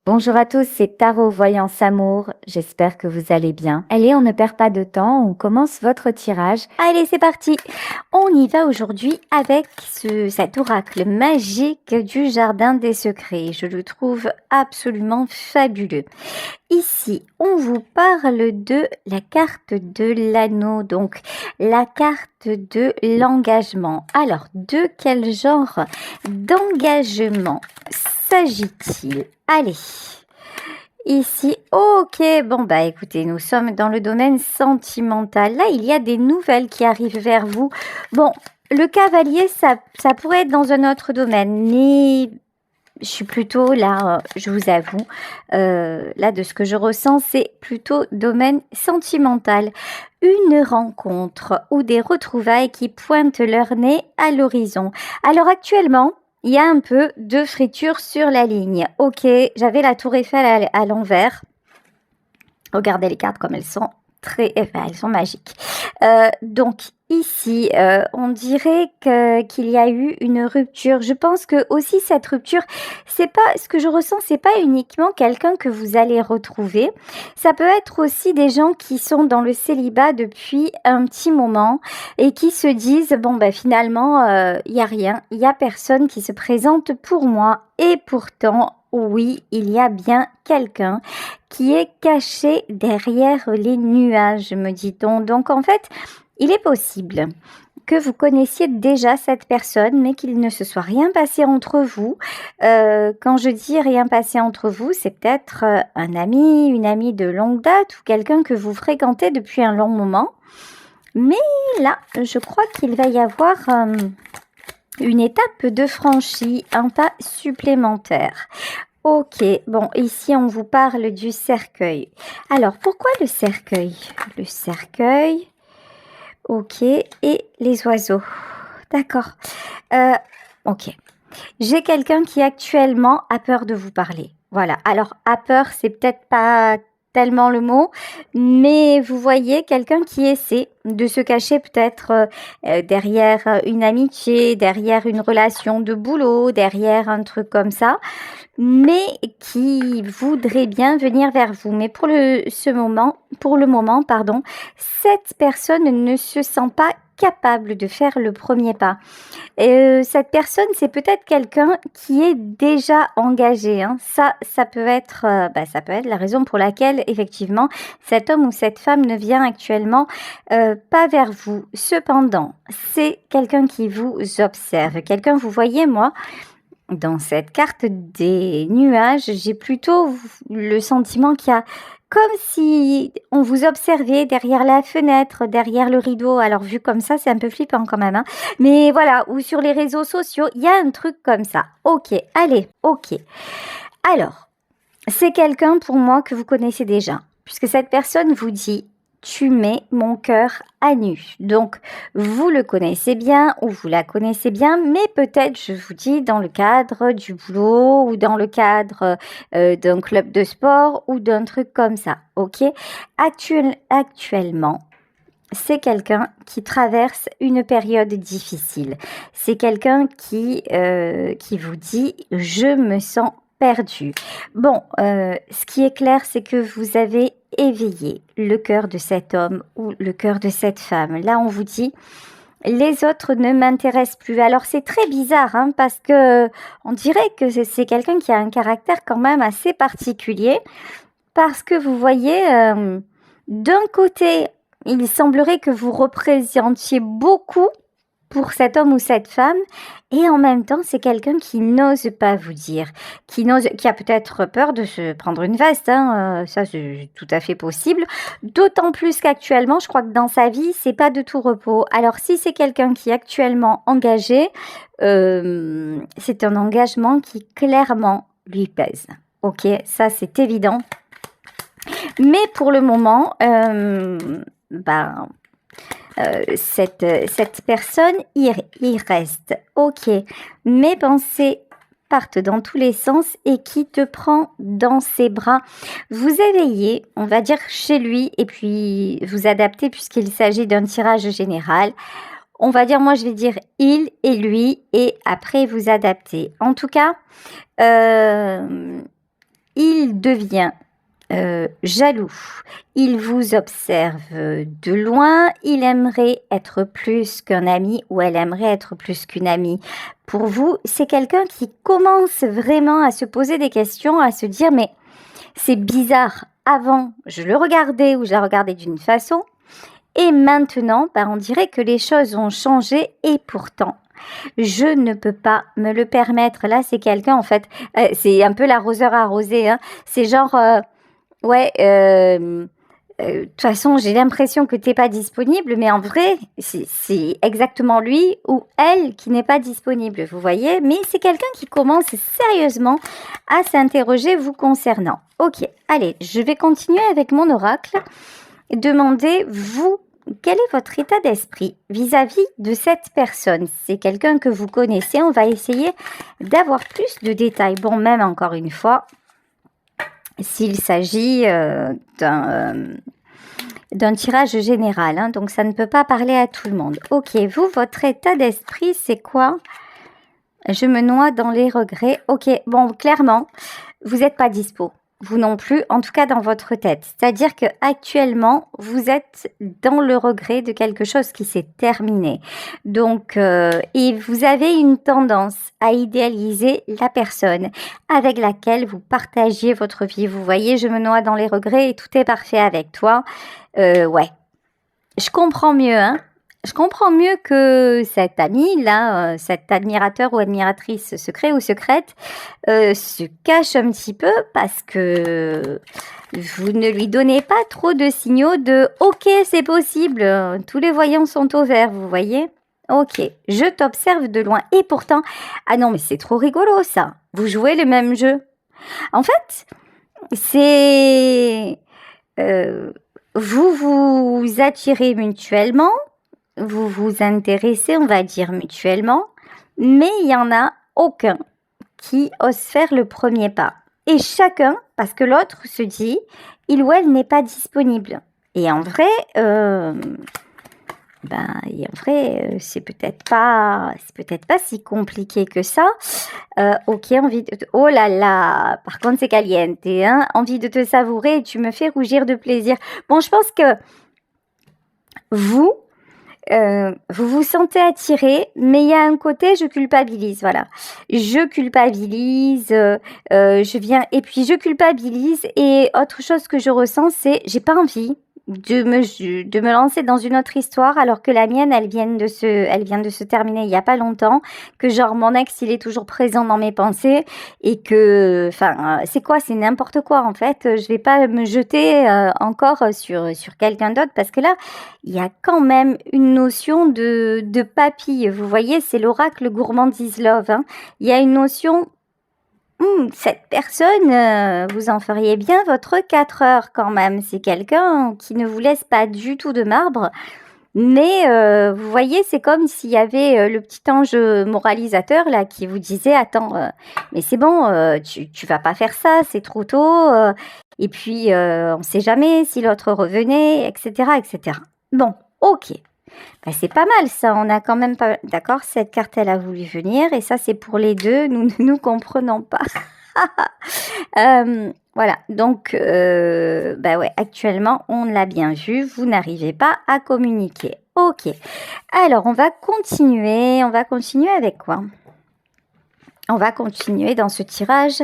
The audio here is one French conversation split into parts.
Bonjour à tous, c'est Tarot Voyance Amour. J'espère que vous allez bien. Allez, on ne perd pas de temps, on commence votre tirage. Allez, c'est parti. On y va aujourd'hui avec cet oracle magique du Jardin des Secrets. Je le trouve absolument fabuleux. Ici, on vous parle de la carte de l'anneau, donc la carte de l'engagement. Alors, de quel genre d'engagement s'agit-il? Allez. Ici, ok, bon bah écoutez, nous sommes dans le domaine sentimental. Là, il y a des nouvelles qui arrivent vers vous. Bon, le cavalier, ça pourrait être dans un autre domaine, mais je suis plutôt là, je vous avoue, là de ce que je ressens, c'est plutôt domaine sentimental. Une rencontre ou des retrouvailles qui pointent leur nez à l'horizon. Alors actuellement, il y a un peu de friture sur la ligne. Ok, j'avais la tour Eiffel à l'envers. Regardez les cartes comme elles sont elles sont magiques. Donc ici, on dirait qu'il y a eu une rupture. Je pense que aussi cette rupture, c'est pas ce que je ressens, c'est pas uniquement quelqu'un que vous allez retrouver. Ça peut être aussi des gens qui sont dans le célibat depuis un petit moment et qui se disent bon ben finalement il y a rien, il y a personne qui se présente pour moi. Et pourtant, oui, il y a bien quelqu'un qui est caché derrière les nuages, me dit-on. Donc en fait, il est possible que vous connaissiez déjà cette personne, mais qu'il ne se soit rien passé entre vous. Quand je dis rien passé entre vous, c'est peut-être un ami, une amie de longue date ou quelqu'un que vous fréquentez depuis un long moment. Mais là, je crois qu'il va y avoir une étape de franchie, un pas supplémentaire. Ok, bon, ici on vous parle du cercueil. Alors, pourquoi le cercueil? Le cercueil, ok, et les oiseaux. D'accord. Ok. J'ai quelqu'un qui actuellement a peur de vous parler. Voilà. Alors, a peur, c'est peut-être pas tellement le mot, mais vous voyez quelqu'un qui essaie de se cacher peut-être derrière une amitié, derrière une relation de boulot, derrière un truc comme ça, mais qui voudrait bien venir vers vous. Mais pour le moment, pardon, cette personne ne se sent pas capable de faire le premier pas. Cette personne, c'est peut-être quelqu'un qui est déjà engagé. Hein. Ça peut être la raison pour laquelle, effectivement, cet homme ou cette femme ne vient actuellement pas vers vous. Cependant, c'est quelqu'un qui vous observe. Quelqu'un, vous voyez, moi, dans cette carte des nuages, j'ai plutôt le sentiment qu'il y a comme si on vous observait derrière la fenêtre, derrière le rideau. Alors vu comme ça, c'est un peu flippant quand même. Hein. Mais voilà, ou sur les réseaux sociaux, il y a un truc comme ça. Ok, allez, ok. Alors, c'est quelqu'un pour moi que vous connaissez déjà, puisque cette personne vous dit tu mets mon cœur à nu. Donc, vous le connaissez bien ou vous la connaissez bien, mais peut-être, je vous dis, dans le cadre du boulot ou dans le cadre d'un club de sport ou d'un truc comme ça, ok? Actuellement, c'est quelqu'un qui traverse une période difficile. C'est quelqu'un qui vous dit « je me sens perdu ». Bon, ce qui est clair, c'est que vous avez éveillé le cœur de cet homme ou le cœur de cette femme. Là, on vous dit les autres ne m'intéressent plus. Alors c'est très bizarre hein, parce que on dirait que c'est quelqu'un qui a un caractère quand même assez particulier parce que vous voyez, d'un côté, il semblerait que vous représentiez beaucoup pour cet homme ou cette femme, et en même temps, c'est quelqu'un qui n'ose pas vous dire, qui a peut-être peur de se prendre une veste, hein, ça c'est tout à fait possible. D'autant plus qu'actuellement, je crois que dans sa vie, c'est pas de tout repos. Alors si c'est quelqu'un qui est actuellement engagé, c'est un engagement qui clairement lui pèse. Ok, ça c'est évident. Mais pour le moment, cette personne y reste. Ok, mes pensées partent dans tous les sens et qui te prend dans ses bras. Vous éveillez, on va dire chez lui, et puis vous adaptez puisqu'il s'agit d'un tirage général. On va dire, moi je vais dire il et lui, et après vous adaptez. En tout cas, il devient jaloux, il vous observe de loin, il aimerait être plus qu'un ami ou elle aimerait être plus qu'une amie. Pour vous, c'est quelqu'un qui commence vraiment à se poser des questions, à se dire mais c'est bizarre, avant je le regardais ou je la regardais d'une façon et maintenant on dirait que les choses ont changé et pourtant je ne peux pas me le permettre. Là c'est quelqu'un en fait, c'est un peu l'arroseur arrosé, hein. C'est genre ouais, de toute façon, j'ai l'impression que tu n'es pas disponible, mais en vrai, c'est exactement lui ou elle qui n'est pas disponible, vous voyez? Mais c'est quelqu'un qui commence sérieusement à s'interroger vous concernant. Ok, allez, je vais continuer avec mon oracle. Demandez, vous, quel est votre état d'esprit vis-à-vis de cette personne? C'est quelqu'un que vous connaissez, on va essayer d'avoir plus de détails. Bon, même encore une fois, s'il s'agit d'un tirage général, hein, donc ça ne peut pas parler à tout le monde. Ok, vous, votre état d'esprit, c'est quoi? Je me noie dans les regrets. Ok, bon, clairement, vous n'êtes pas dispo. Vous non plus, en tout cas dans votre tête. C'est-à-dire que actuellement, vous êtes dans le regret de quelque chose qui s'est terminé. Donc, et vous avez une tendance à idéaliser la personne avec laquelle vous partagiez votre vie. Vous voyez, je me noie dans les regrets et tout est parfait avec toi. Ouais, je comprends mieux, hein. Je comprends mieux que cet ami là, cet admirateur ou admiratrice secret ou secrète se cache un petit peu parce que vous ne lui donnez pas trop de signaux de « Ok, c'est possible, tous les voyants sont au vert, vous voyez ?» Ok, je t'observe de loin. Et pourtant, ah non mais c'est trop rigolo ça, vous jouez le même jeu. En fait, c'est... vous vous attirez mutuellement, vous vous intéressez, on va dire mutuellement, mais il n'y en a aucun qui ose faire le premier pas. Et chacun, parce que l'autre se dit, il ou elle n'est pas disponible. Et en vrai, c'est peut-être pas si compliqué que ça. Ok, envie de... Oh là là, par contre c'est caliente, hein, envie de te savourer et tu me fais rougir de plaisir. Bon, je pense que vous vous sentez attiré, mais il y a un côté je culpabilise, voilà. Je culpabilise, je culpabilise et autre chose que je ressens, c'est j'ai pas envie de me lancer dans une autre histoire alors que la mienne elle vient de se terminer il y a pas longtemps, que genre mon ex il est toujours présent dans mes pensées et que c'est quoi, c'est n'importe quoi en fait, je vais pas me jeter encore sur quelqu'un d'autre parce que là il y a quand même une notion de papille, vous voyez, c'est l'oracle gourmandise love, hein. Il y a une notion cette personne, vous en feriez bien votre 4 heures quand même. C'est quelqu'un qui ne vous laisse pas du tout de marbre. Mais vous voyez, c'est comme s'il y avait le petit ange moralisateur là qui vous disait attends, mais c'est bon, tu vas pas faire ça, c'est trop tôt. Et puis on sait jamais si l'autre revenait, etc., etc. Bon, ok. Ben, c'est pas mal ça, on a quand même pas... D'accord, cette carte elle a voulu venir et ça c'est pour les deux, nous ne nous comprenons pas. Voilà, donc ouais, actuellement on l'a bien vu, vous n'arrivez pas à communiquer. Ok, alors on va continuer avec quoi? On va continuer dans ce tirage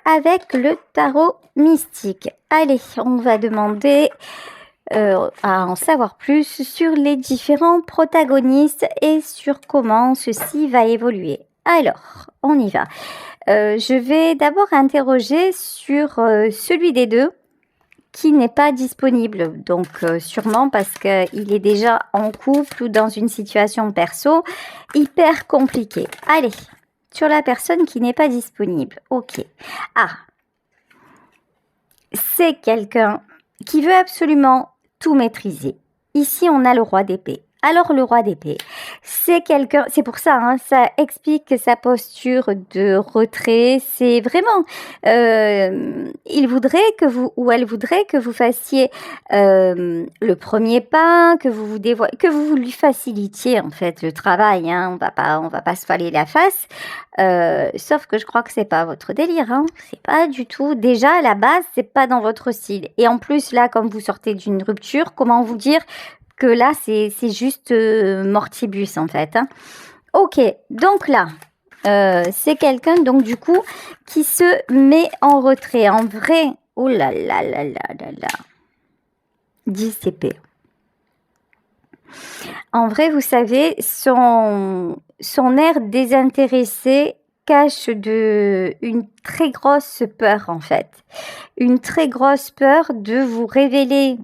avec le tarot mystique. Allez, on va demander... à en savoir plus sur les différents protagonistes et sur comment ceci va évoluer. Alors, on y va. Je vais d'abord interroger sur celui des deux qui n'est pas disponible. Donc, sûrement parce qu'il est déjà en couple ou dans une situation perso hyper compliquée. Allez, sur la personne qui n'est pas disponible. Ok. Ah, c'est quelqu'un qui veut absolument tout maîtriser. Ici, on a le roi d'épée. Alors, le roi d'épée, C'est quelqu'un, c'est pour ça, hein, ça explique que sa posture de retrait, c'est vraiment, il voudrait que vous, ou elle voudrait que vous fassiez le premier pas, que vous que vous lui facilitiez en fait le travail. Hein, on va pas se faller la face. Sauf que je crois que c'est pas votre délire. Hein, c'est pas du tout. Déjà à la base, c'est pas dans votre style. Et en plus là, comme vous sortez d'une rupture, comment vous dire que là, c'est juste mortibus en fait. Hein. Ok, donc là, c'est quelqu'un donc du coup qui se met en retrait. En vrai, oh là là là là là là, 10 CP. En vrai, vous savez, son air désintéressé cache une très grosse peur en fait. Une très grosse peur de vous révéler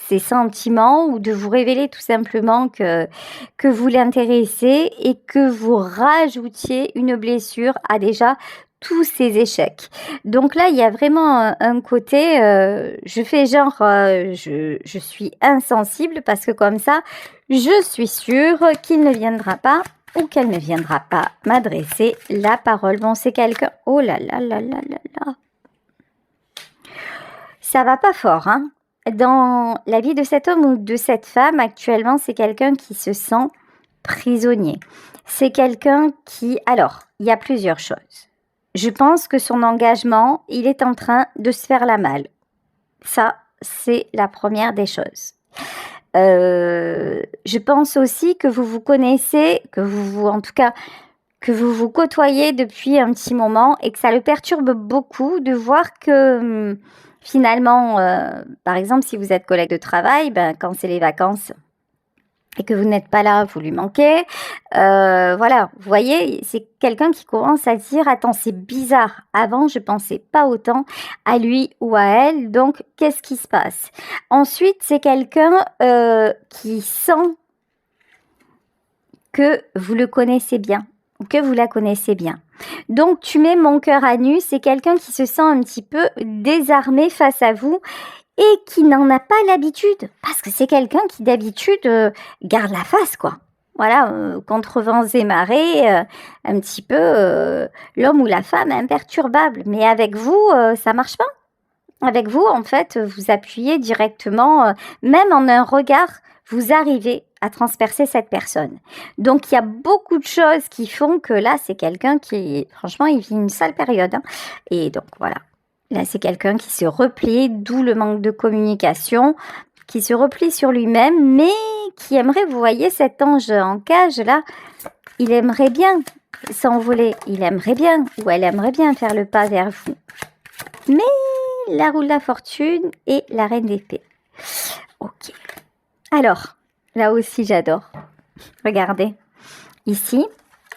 ses sentiments ou de vous révéler tout simplement que vous l'intéressez et que vous rajoutiez une blessure à déjà tous ces échecs. Donc là, il y a vraiment un côté, je fais genre, je suis insensible parce que comme ça, je suis sûre qu'il ne viendra pas ou qu'elle ne viendra pas m'adresser la parole. Bon, c'est quelqu'un... Oh là là là là là là. Ça va pas fort, hein. Dans la vie de cet homme ou de cette femme, actuellement, c'est quelqu'un qui se sent prisonnier. C'est quelqu'un qui... Alors, il y a plusieurs choses. Je pense que son engagement, il est en train de se faire la malle. Ça, c'est la première des choses. Je pense aussi que vous vous connaissez, en tout cas, que vous vous côtoyez depuis un petit moment et que ça le perturbe beaucoup de voir que finalement, par exemple, si vous êtes collègue de travail, ben, quand c'est les vacances et que vous n'êtes pas là, vous lui manquez. Voilà, vous voyez, c'est quelqu'un qui commence à dire « Attends, c'est bizarre. Avant, je pensais pas autant à lui ou à elle. Donc, qu'est-ce qui se passe ?» Ensuite, c'est quelqu'un qui sent que vous le connaissez bien, ou que vous la connaissez bien. Donc, tu mets mon cœur à nu, c'est quelqu'un qui se sent un petit peu désarmé face à vous et qui n'en a pas l'habitude, parce que c'est quelqu'un qui d'habitude garde la face, quoi. Voilà, contre vents et marées, un petit peu l'homme ou la femme imperturbable. Mais avec vous, ça marche pas. Avec vous, en fait, vous appuyez directement, même en un regard, vous arrivez à transpercer cette personne. Donc, il y a beaucoup de choses qui font que là, c'est quelqu'un qui, franchement, il vit une sale période. Hein. Et donc, voilà. Là, c'est quelqu'un qui se replie, d'où le manque de communication, qui se replie sur lui-même, mais qui aimerait, vous voyez, cet ange en cage, là, il aimerait bien s'envoler, il aimerait bien, ou elle aimerait bien faire le pas vers vous. Mais la roue de la fortune et la reine d'épée. Ok. Alors, là aussi, j'adore. Regardez. Ici,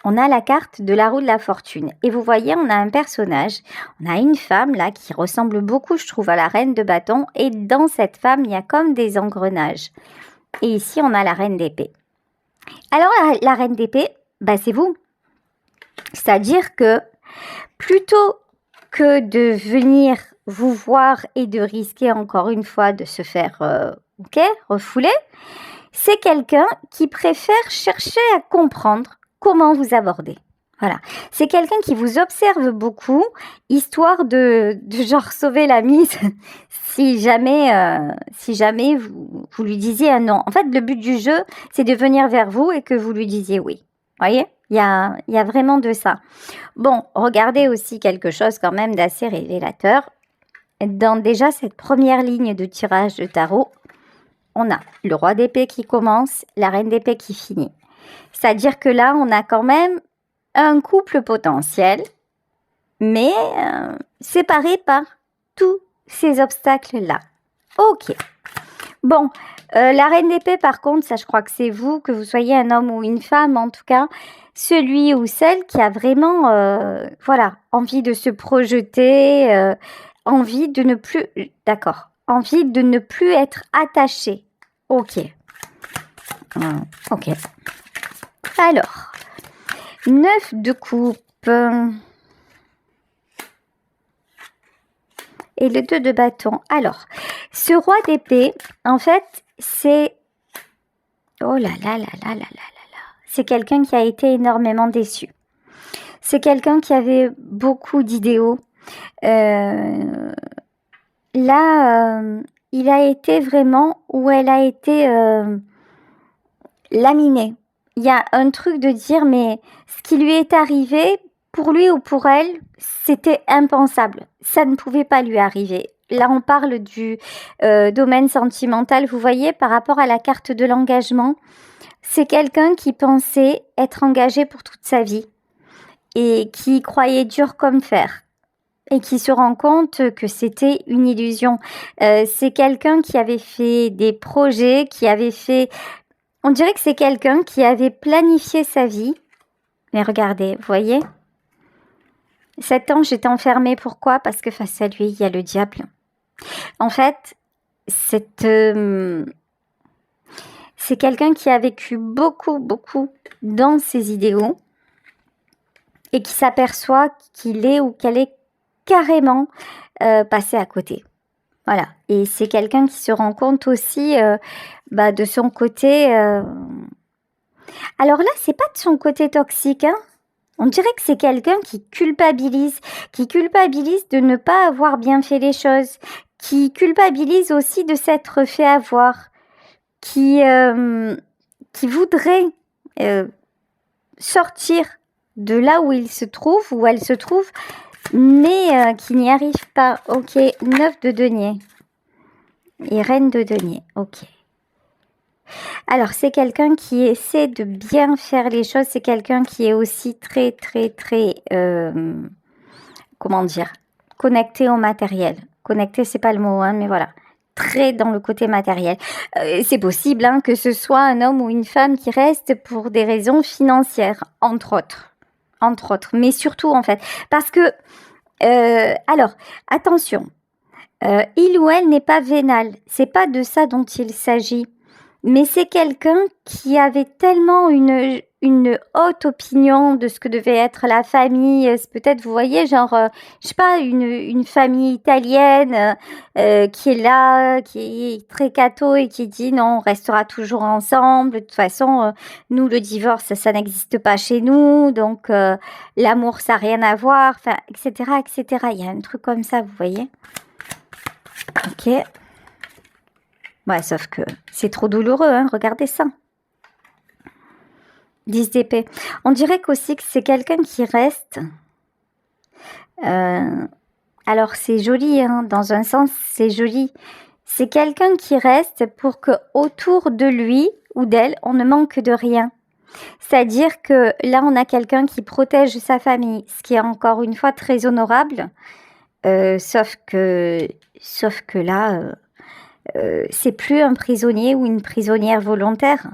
on a la carte de la roue de la fortune. Et vous voyez, on a un personnage, on a une femme là qui ressemble beaucoup, je trouve, à la reine de bâton. Et dans cette femme, il y a comme des engrenages. Et ici, on a la reine d'épée. Alors, la reine d'épée, bah, c'est vous. C'est-à-dire que plutôt que de venir vous voir et de risquer encore une fois de se faire refouler, c'est quelqu'un qui préfère chercher à comprendre comment vous aborder. Voilà, c'est quelqu'un qui vous observe beaucoup, histoire de genre sauver la mise si jamais vous lui disiez un non. En fait, le but du jeu, c'est de venir vers vous et que vous lui disiez oui. Voyez, il y a vraiment de ça. Bon, regardez aussi quelque chose quand même d'assez révélateur. Dans déjà cette première ligne de tirage de tarot, on a le roi d'épée qui commence, la reine d'épée qui finit. C'est-à-dire que là, on a quand même un couple potentiel, mais séparé par tous ces obstacles-là. Ok. Bon, la reine d'épée, par contre, ça je crois que c'est vous, que vous soyez un homme ou une femme, en tout cas, celui ou celle qui a vraiment, voilà, envie de se projeter, envie de ne plus, d'accord, envie de ne plus être attaché. Ok. Ok. Alors, 9 de coupe. Et le 2 de bâton. Alors, ce roi d'épée, en fait, c'est... Oh là là là là là là là là. c'est quelqu'un qui a été énormément déçu. C'est quelqu'un qui avait beaucoup d'idéaux. Là, il a été vraiment, où elle a été laminée. Il y a un truc de dire, mais ce qui lui est arrivé, pour lui ou pour elle, c'était impensable. Ça ne pouvait pas lui arriver. Là, on parle du domaine sentimental. Vous voyez, par rapport à la carte de l'engagement, c'est quelqu'un qui pensait être engagé pour toute sa vie et qui croyait dur comme fer et qui se rend compte que c'était une illusion. C'est quelqu'un qui avait fait des projets, qui avait fait... On dirait que c'est quelqu'un qui avait planifié sa vie. Mais regardez, vous voyez ? 7 ans, j'étais enfermée. Pourquoi ? Parce que face à lui, il y a le diable. En fait, c'est quelqu'un qui a vécu beaucoup dans ses idéaux et qui s'aperçoit qu'il est ou qu'elle est carrément passé à côté. Voilà. Et c'est quelqu'un qui se rend compte aussi de son côté. Alors là, c'est pas de son côté toxique, hein. On dirait que c'est quelqu'un qui culpabilise de ne pas avoir bien fait les choses, qui culpabilise aussi de s'être fait avoir, qui voudrait sortir de là où il se trouve, où elle se trouve, mais qui n'y arrive pas. Ok, 9 de denier. Et reine de denier, ok. Alors, c'est quelqu'un qui essaie de bien faire les choses. C'est quelqu'un qui est aussi très, connecté au matériel. Connecté, c'est pas le mot, hein, mais voilà. Très dans le côté matériel. C'est possible que ce soit un homme ou une femme qui reste pour des raisons financières, entre autres. Mais surtout, en fait. Parce que, alors, attention. Il ou elle n'est pas vénal. C'est pas de ça dont il s'agit. Mais c'est quelqu'un qui avait tellement une haute opinion de ce que devait être la famille. C'est peut-être, vous voyez, genre, je sais pas, une famille italienne qui est là, qui est très catho et qui dit non, on restera toujours ensemble. De toute façon, nous, le divorce, ça n'existe pas chez nous. Donc, l'amour, ça n'a rien à voir. Enfin, etc., etc. Il y a un truc comme ça, vous voyez. Ok. Ouais, sauf que c'est trop douloureux, hein, regardez ça. 10 d'épée. On dirait qu'aussi que c'est quelqu'un qui reste. Alors c'est joli, hein, dans un sens c'est joli. C'est quelqu'un qui reste pour que autour de lui ou d'elle, on ne manque de rien. C'est-à-dire que là, on a quelqu'un qui protège sa famille, ce qui est encore une fois très honorable. Sauf que là... c'est plus un prisonnier ou une prisonnière volontaire.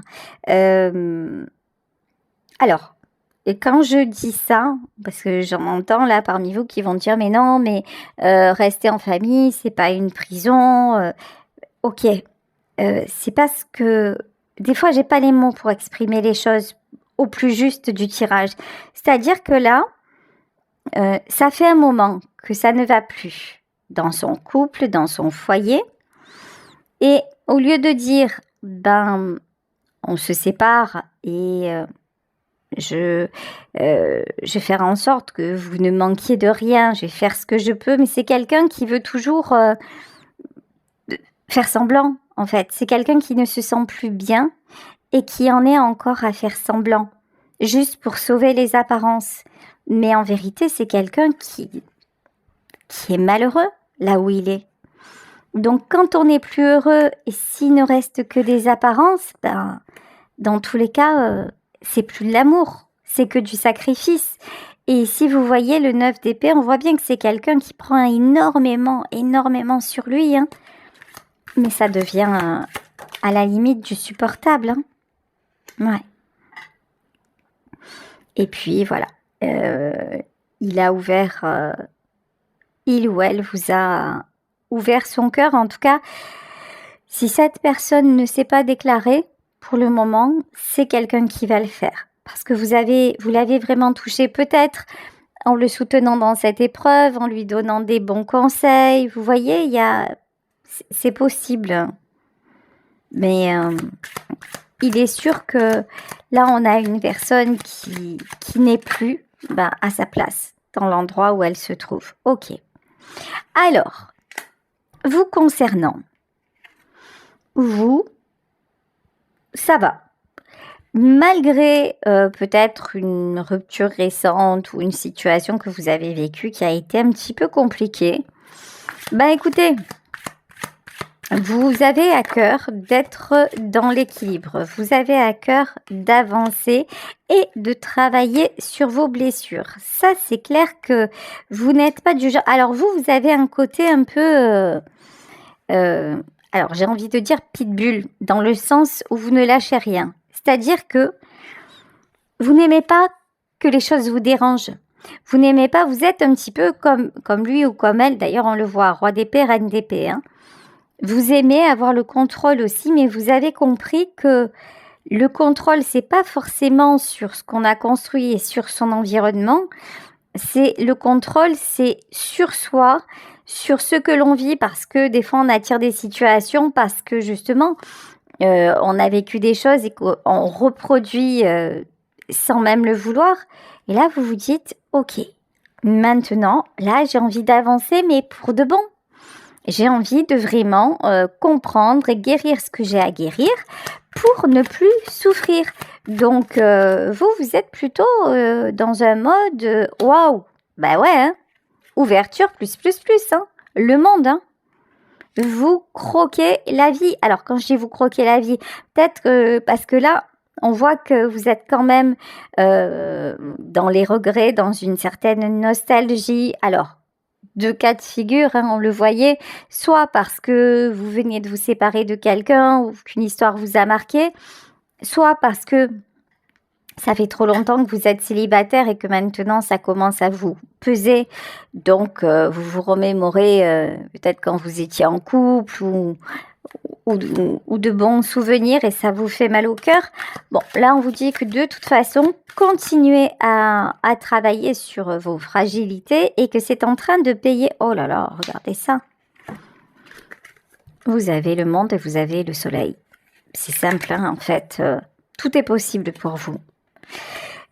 Alors, et quand je dis ça, parce que j'en entends là parmi vous qui vont dire mais non, mais rester en famille, c'est pas une prison. Ok, c'est parce que des fois j'ai pas les mots pour exprimer les choses au plus juste du tirage. C'est-à-dire que là, ça fait un moment que ça ne va plus dans son couple, dans son foyer. Et au lieu de dire, on se sépare et je vais faire en sorte que vous ne manquiez de rien, je vais faire ce que je peux, mais c'est quelqu'un qui veut toujours faire semblant, en fait. C'est quelqu'un qui ne se sent plus bien et qui en est encore à faire semblant, juste pour sauver les apparences. Mais en vérité, c'est quelqu'un qui est malheureux là où il est. Donc, quand on n'est plus heureux et s'il ne reste que des apparences, dans tous les cas, c'est plus de l'amour, c'est que du sacrifice. Et si vous voyez le 9 d'épée, on voit bien que c'est quelqu'un qui prend énormément sur lui. Hein. Mais ça devient à la limite du supportable. Hein. Ouais. Et puis, voilà. Il a ouvert... il ou elle vous a... ouvert son cœur. En tout cas, si cette personne ne s'est pas déclarée, pour le moment, c'est quelqu'un qui va le faire. Parce que vous l'avez vraiment touché, peut-être en le soutenant dans cette épreuve, en lui donnant des bons conseils. Vous voyez, c'est possible. Mais il est sûr que là, on a une personne qui n'est plus à sa place dans l'endroit où elle se trouve. Ok. Alors, vous concernant, vous, ça va. Malgré peut-être une rupture récente ou une situation que vous avez vécue qui a été un petit peu compliquée, écoutez, vous avez à cœur d'être dans l'équilibre, vous avez à cœur d'avancer et de travailler sur vos blessures. Ça, c'est clair que vous n'êtes pas du genre... Alors vous avez un côté un peu... alors j'ai envie de dire pitbull, dans le sens où vous ne lâchez rien. C'est-à-dire que vous n'aimez pas que les choses vous dérangent. Vous n'aimez pas, vous êtes un petit peu comme lui ou comme elle. D'ailleurs, on le voit, roi d'épée, reine d'épée. Hein. Vous aimez avoir le contrôle aussi, mais vous avez compris que le contrôle, c'est pas forcément sur ce qu'on a construit et sur son environnement. C'est le contrôle, c'est sur soi, sur ce que l'on vit, parce que des fois, on attire des situations, parce que justement... on a vécu des choses et qu'on reproduit sans même le vouloir. Et là, vous vous dites, ok, maintenant, là, j'ai envie d'avancer, mais pour de bon. J'ai envie de vraiment comprendre et guérir ce que j'ai à guérir pour ne plus souffrir. Donc, vous êtes plutôt dans un mode, waouh, ouais, hein, ouverture plus, hein, le monde, hein. Vous croquez la vie. Alors, quand je dis vous croquez la vie, peut-être parce que là, on voit que vous êtes quand même dans les regrets, dans une certaine nostalgie. Alors, deux cas de figure, hein, on le voyait, soit parce que vous veniez de vous séparer de quelqu'un ou qu'une histoire vous a marqué, soit parce que ça fait trop longtemps que vous êtes célibataire et que maintenant ça commence à vous peser. Donc, vous vous remémorez peut-être quand vous étiez en couple ou de bons souvenirs et ça vous fait mal au cœur. Bon, là, on vous dit que de toute façon, continuez à travailler sur vos fragilités et que c'est en train de payer. Oh là là, regardez ça. Vous avez le monde et vous avez le soleil. C'est simple, hein, en fait. Tout est possible pour vous.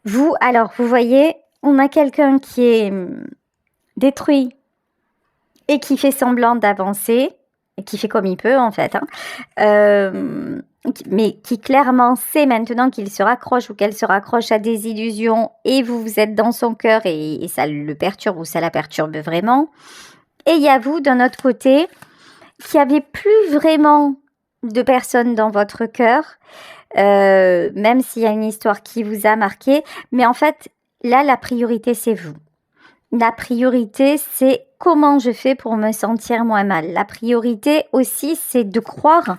Vous, alors, vous voyez, on a quelqu'un qui est détruit et qui fait semblant d'avancer, et qui fait comme il peut, en fait, hein, mais qui clairement sait maintenant qu'il se raccroche ou qu'elle se raccroche à des illusions et vous êtes dans son cœur et ça le perturbe ou ça la perturbe vraiment. Et il y a vous, d'un autre côté, qui n'avez plus vraiment de personnes dans votre cœur, même s'il y a une histoire qui vous a marqué, mais en fait, là, la priorité, c'est vous. La priorité, c'est comment je fais pour me sentir moins mal. La priorité aussi, c'est de croire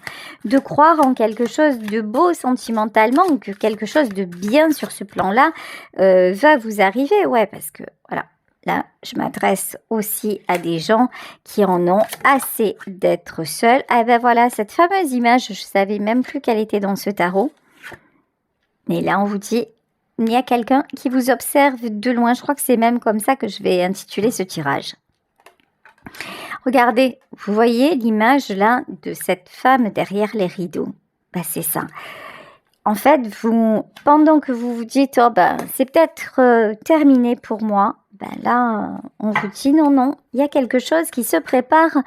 en quelque chose de beau sentimentalement, que quelque chose de bien sur ce plan-là va vous arriver. Ouais, parce que voilà, là, je m'adresse aussi à des gens qui en ont assez d'être seuls. Ah ben voilà, cette fameuse image, je savais même plus qu'elle était dans ce tarot. Mais là, on vous dit... il y a quelqu'un qui vous observe de loin. Je crois que c'est même comme ça que je vais intituler ce tirage. Regardez, vous voyez l'image là de cette femme derrière les rideaux. C'est ça. En fait, pendant que vous vous dites « oh c'est peut-être terminé pour moi », là, on vous dit « non, il y a quelque chose qui se prépare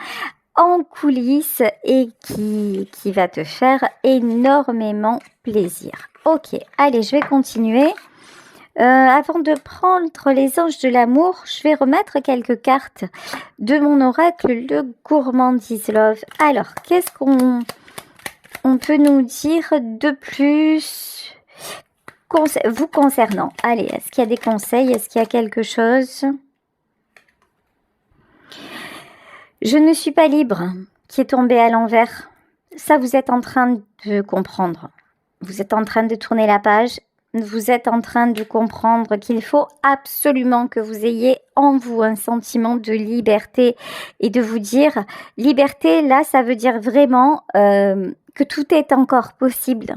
en coulisses et qui va te faire énormément plaisir ». Ok, allez, je vais continuer. Avant de prendre les anges de l'amour, je vais remettre quelques cartes de mon oracle, le Gourmandise Love. Alors, qu'est-ce qu'on peut nous dire de plus vous concernant? Allez, est-ce qu'il y a des conseils? Est-ce qu'il y a quelque chose? Je ne suis pas libre, qui est tombé à l'envers. Ça, vous êtes en train de comprendre. Vous êtes en train de tourner la page. Vous êtes en train de comprendre qu'il faut absolument que vous ayez en vous un sentiment de liberté et de vous dire, liberté, là, ça veut dire vraiment que tout est encore possible,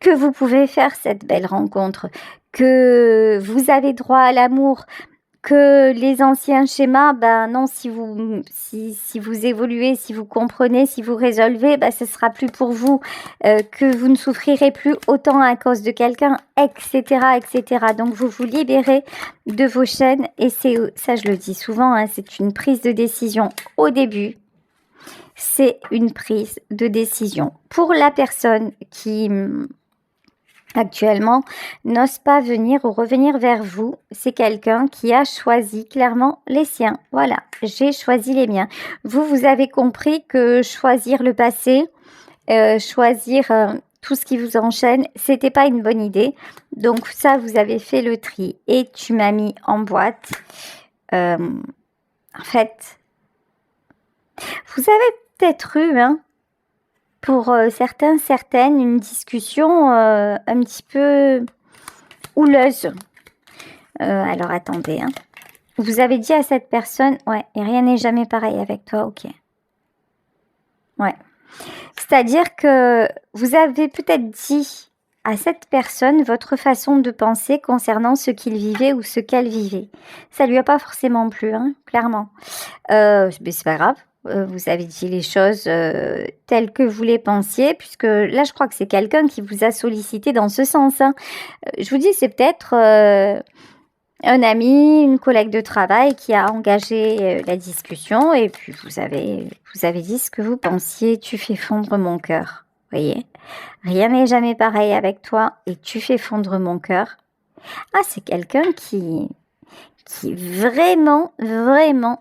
que vous pouvez faire cette belle rencontre, que vous avez droit à l'amour, que les anciens schémas, ben non, si vous évoluez, si vous comprenez, si vous résolvez, ben ce sera plus pour vous, que vous ne souffrirez plus autant à cause de quelqu'un, etc., etc. Donc vous vous libérez de vos chaînes et c'est ça, je le dis souvent, hein, c'est une prise de décision au début. C'est une prise de décision. Pour la personne qui actuellement n'ose pas venir ou revenir vers vous, c'est quelqu'un qui a choisi clairement les siens. Voilà, j'ai choisi les miens. Vous avez compris que choisir le passé, choisir tout ce qui vous enchaîne, c'était pas une bonne idée. Donc ça, vous avez fait le tri et tu m'as mis en boîte. En fait, vous avez peut-être eu, pour certaines, une discussion un petit peu houleuse. Alors attendez, vous avez dit à cette personne, ouais, et rien n'est jamais pareil avec toi, ok. Ouais. C'est-à-dire que vous avez peut-être dit à cette personne votre façon de penser concernant ce qu'il vivait ou ce qu'elle vivait. Ça lui a pas forcément plu, clairement. Mais c'est pas grave. Vous avez dit les choses telles que vous les pensiez, puisque là, je crois que c'est quelqu'un qui vous a sollicité dans ce sens. Je vous dis, c'est peut-être un ami, une collègue de travail qui a engagé la discussion et puis vous avez dit ce que vous pensiez. Tu fais fondre mon cœur. Voyez, rien n'est jamais pareil avec toi et tu fais fondre mon cœur. Ah, c'est quelqu'un qui vraiment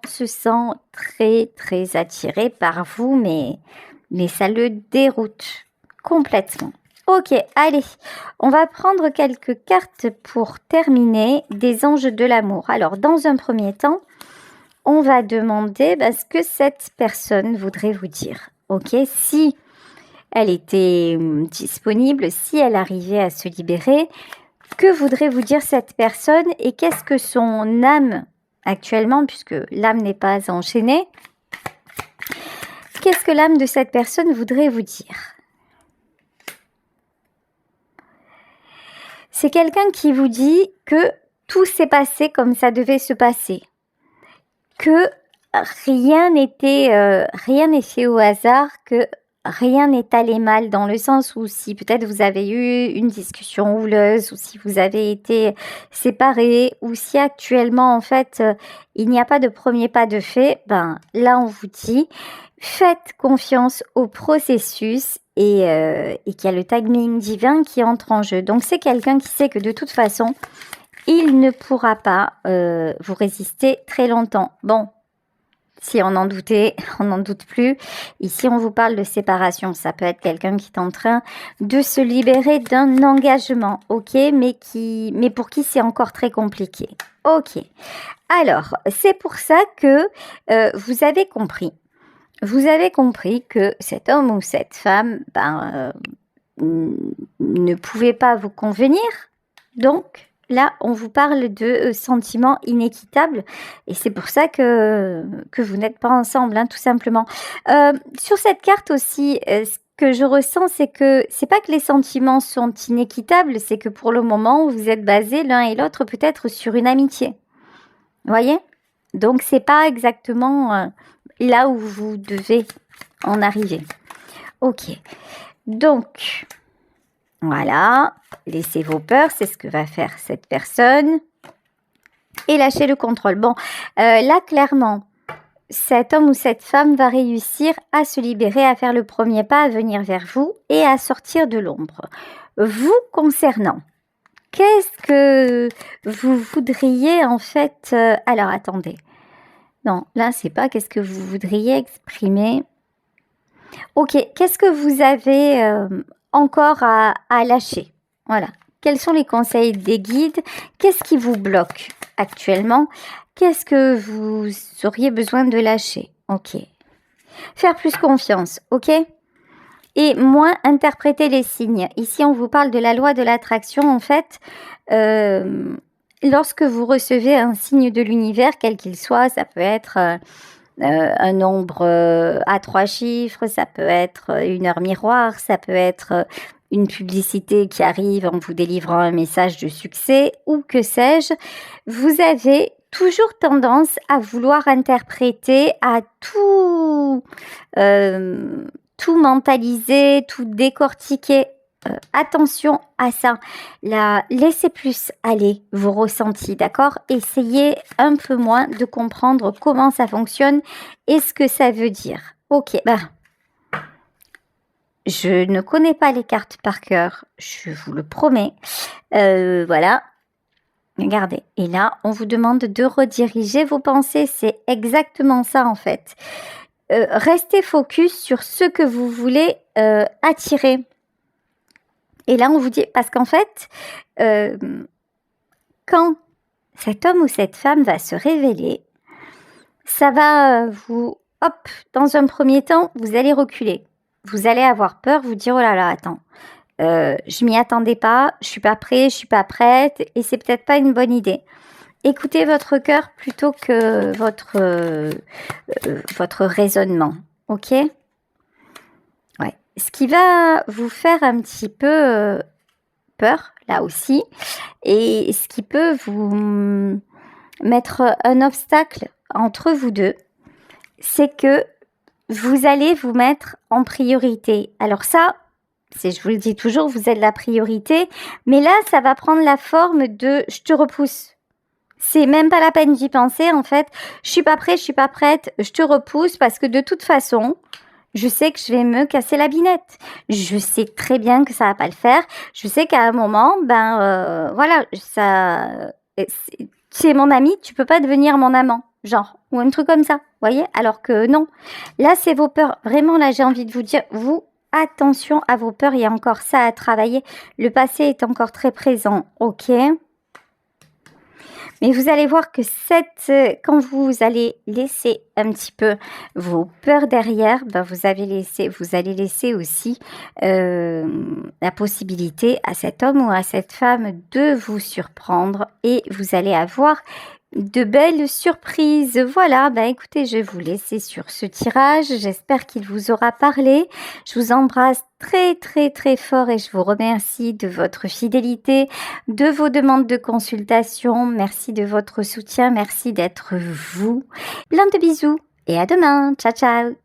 se sent très, très attiré par vous, mais ça le déroute complètement. Ok, allez, on va prendre quelques cartes pour terminer des anges de l'amour. Alors, dans un premier temps, on va demander ce que cette personne voudrait vous dire. Ok, si elle était disponible, si elle arrivait à se libérer, que voudrait vous dire cette personne et qu'est-ce que son âme actuellement, puisque l'âme n'est pas enchaînée, qu'est-ce que l'âme de cette personne voudrait vous dire? C'est quelqu'un qui vous dit que tout s'est passé comme ça devait se passer, que rien n'est fait au hasard, que rien n'est allé mal, dans le sens où si peut-être vous avez eu une discussion houleuse, ou si vous avez été séparés, ou si actuellement en fait il n'y a pas de premier pas de fait, là on vous dit faites confiance au processus et qu'il y a le timing divin qui entre en jeu. Donc c'est quelqu'un qui sait que de toute façon il ne pourra pas vous résister très longtemps. Bon, si on en doutait, on n'en doute plus. Ici, on vous parle de séparation. Ça peut être quelqu'un qui est en train de se libérer d'un engagement, ok, mais pour qui c'est encore très compliqué. Ok. Alors, c'est pour ça que vous avez compris. Vous avez compris que cet homme ou cette femme ne pouvait pas vous convenir. Donc, là, on vous parle de sentiments inéquitables et c'est pour ça que vous n'êtes pas ensemble, tout simplement. Sur cette carte aussi, ce que je ressens, c'est que c'est pas que les sentiments sont inéquitables, c'est que pour le moment, vous êtes basés l'un et l'autre peut-être sur une amitié. Vous voyez? Donc, c'est pas exactement là où vous devez en arriver. Ok. Donc, voilà, laissez vos peurs, c'est ce que va faire cette personne. Et lâchez le contrôle. Bon, là, clairement, cet homme ou cette femme va réussir à se libérer, à faire le premier pas, à venir vers vous et à sortir de l'ombre. Vous concernant, qu'est-ce que vous voudriez en fait... alors, attendez. Non, là, c'est pas qu'est-ce que vous voudriez exprimer. Ok, qu'est-ce que vous avez... encore à lâcher. Voilà. Quels sont les conseils des guides? Qu'est-ce qui vous bloque actuellement? Qu'est-ce que vous auriez besoin de lâcher? Ok. Faire plus confiance, ok? Et moins interpréter les signes. Ici, on vous parle de la loi de l'attraction. En fait, lorsque vous recevez un signe de l'univers, quel qu'il soit, ça peut être... un nombre à 3 chiffres, ça peut être une heure miroir, ça peut être une publicité qui arrive en vous délivrant un message de succès ou que sais-je. Vous avez toujours tendance à vouloir interpréter, à tout mentaliser, tout décortiquer. Attention à ça. Laissez plus aller vos ressentis, d'accord? Essayez un peu moins de comprendre comment ça fonctionne et ce que ça veut dire. Ok, je ne connais pas les cartes par cœur, je vous le promets. Voilà. Regardez. Et là, on vous demande de rediriger vos pensées. C'est exactement ça, en fait. Restez focus sur ce que vous voulez attirer. Et là, on vous dit, parce qu'en fait, quand cet homme ou cette femme va se révéler, ça va hop, dans un premier temps, vous allez reculer. Vous allez avoir peur, vous dire, oh là là, attends, je m'y attendais pas, je suis pas prêt, je suis pas prête, et c'est peut-être pas une bonne idée. Écoutez votre cœur plutôt que votre raisonnement, ok? Ouais. Ce qui va vous faire un petit peu peur, là aussi, et ce qui peut vous mettre un obstacle entre vous deux, c'est que vous allez vous mettre en priorité. Alors ça, je vous le dis toujours, vous êtes la priorité, mais là, ça va prendre la forme de « je te repousse ». C'est même pas la peine d'y penser, en fait. Je suis pas prête, je suis pas prête, je te repousse parce que de toute façon, je sais que je vais me casser la binette. Je sais très bien que ça va pas le faire. Je sais qu'à un moment, voilà, c'est mon ami, tu peux pas devenir mon amant, genre, ou un truc comme ça, voyez? Alors que non. Là, c'est vos peurs. Vraiment, là, j'ai envie de vous dire, attention à vos peurs, il y a encore ça à travailler. Le passé est encore très présent, ok? Mais vous allez voir que quand vous allez laisser un petit peu vos peurs derrière, vous allez laisser aussi la possibilité à cet homme ou à cette femme de vous surprendre et vous allez avoir de belles surprises. Voilà, écoutez, je vais vous laisser sur ce tirage. J'espère qu'il vous aura parlé. Je vous embrasse très très très fort et je vous remercie de votre fidélité, de vos demandes de consultation. Merci de votre soutien, merci d'être vous. Plein de bisous et à demain. Ciao ciao.